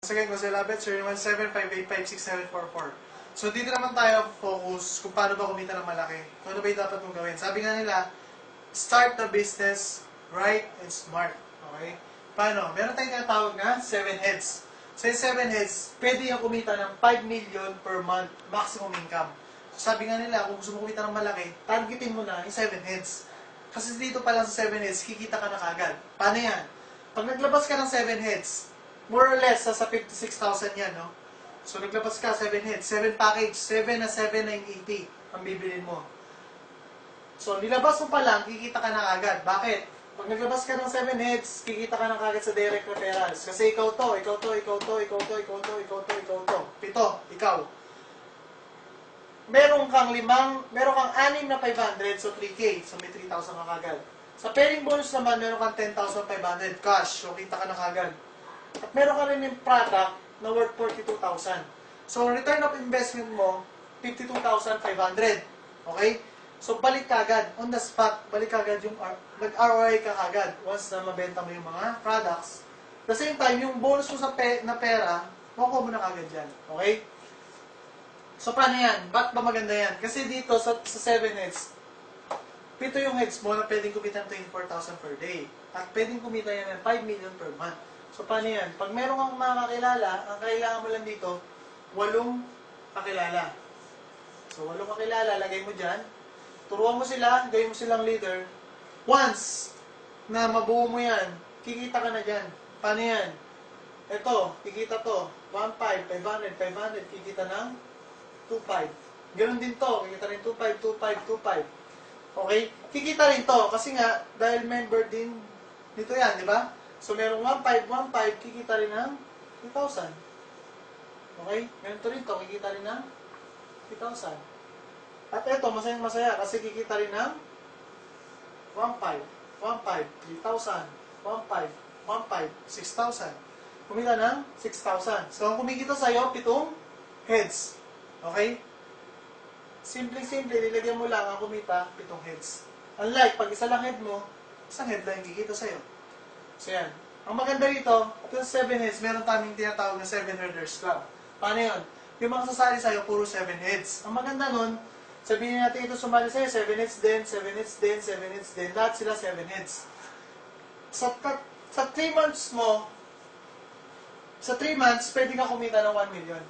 Sige, Jose Labet, 01758566744. So, dito naman tayo focus kung paano ba kumita ng malaki. Kung ano ba yung dapat mong gawin. Sabi nga nila, start the business right and smart. Okay? Paano? Meron tayong tinatawag na 7 heads. So, yung 7 heads, pwede yung kumita ng 5 million per month maximum income. So, sabi nga nila, kung gusto mo kumita ng malaki, targetin mo na yung 7 heads. Kasi dito pa lang sa 7 heads, kikita ka na kagad. Paano yan? Pag naglabas ka ng 7 heads, more or less, sa 56,000 yan, no? So, naglabas ka, 7 heads, 7 package, 7 na 7,980 ang bibilin mo. So, nilabas mo pa lang, kikita ka na agad. Bakit? Pag naglabas ka ng 7 heads, kikita ka na agad sa direct referrals. Kasi ikaw to, ikaw to, ikaw to, ikaw to, ikaw to, ikaw to, ikaw to. 7, ikaw. Meron kang 6 na 500, so 3K. So, may 3,000 ka agad. Sa pairing bonus naman, meron kang 10,500 cash. So, kita ka na agad. At meron ka rin yung product na worth 42,000. So, return of investment mo, 52,500. Okay? So, balik ka agad. On the spot, balik ka agad yung nag-ROI ka agad once na mabenta mo yung mga products. At the same time, yung bonus mo sa na pera, makuha mo na agad dyan. Okay? So, paano yan? Ba't ba maganda yan? Kasi dito, sa 7 heads, 7 yung heads mo na pwedeng kumita ng 24,000 per day. At pwedeng kumita yan ng 5 million per month. So, paano yan? Pag meron kang mga kakilala, ang kailangan mo lang dito, 8 kakilala. So, 8 kakilala, lagay mo dyan. Turuan mo sila, gawin mo silang leader. Once na mabuo mo yan, kikita ka na dyan. Paano yan? Ito, kikita to. 1,500, 500, 500, kikita ng 2,500. Ganun din to, kikita rin 2,500, 2,500, 2,500. Okay? Kikita rin to, kasi nga, dahil member din, dito yan, di ba? So, merong 1,500, 1,500, kikita rin ng 2,000. Okay? Ganito rin to, kikita rin ng 3,000. At ito, masayang-masaya, kasi kikita rin ng 1,500, 1,500, 3,000, 1,500, 1,500, 6,000. Kumita ng 6,000. So, ang kumikita sa'yo, 7 heads. Okay? Simple-simple, nilagyan mo lang ang kumita, 7 heads. Unlike, pag isa lang head mo, isang head lang yung kikita sa'yo. So, yan. Ang maganda rito, yung 7 heads, meron kaming tinatawag na 7 herders club. Paano yun? Yung mga sasali sa'yo, puro 7 heads. Ang maganda nun, sabihin natin ito sumali sa'yo, 7 heads din, 7 heads din, 7 heads din. Lahat sila 7 heads. Sa 3 months mo, sa 3 months, pwede ka kumita ng 1 million.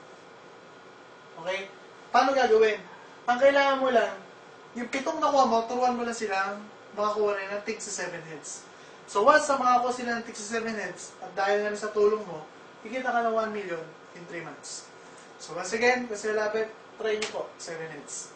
Okay? Paano gagawin? Ang kailangan mo lang, yung 7 nakuha mo, turuan mo lang silang makakuha rin ng tig sa 7 heads. So, once na makakuha sila ng tig sa 7 heads, at dahil nga sa tulong mo, kikita ka ng 1 million in 3 months. So, once again, kasi Labet, try nyo po, 7 heads.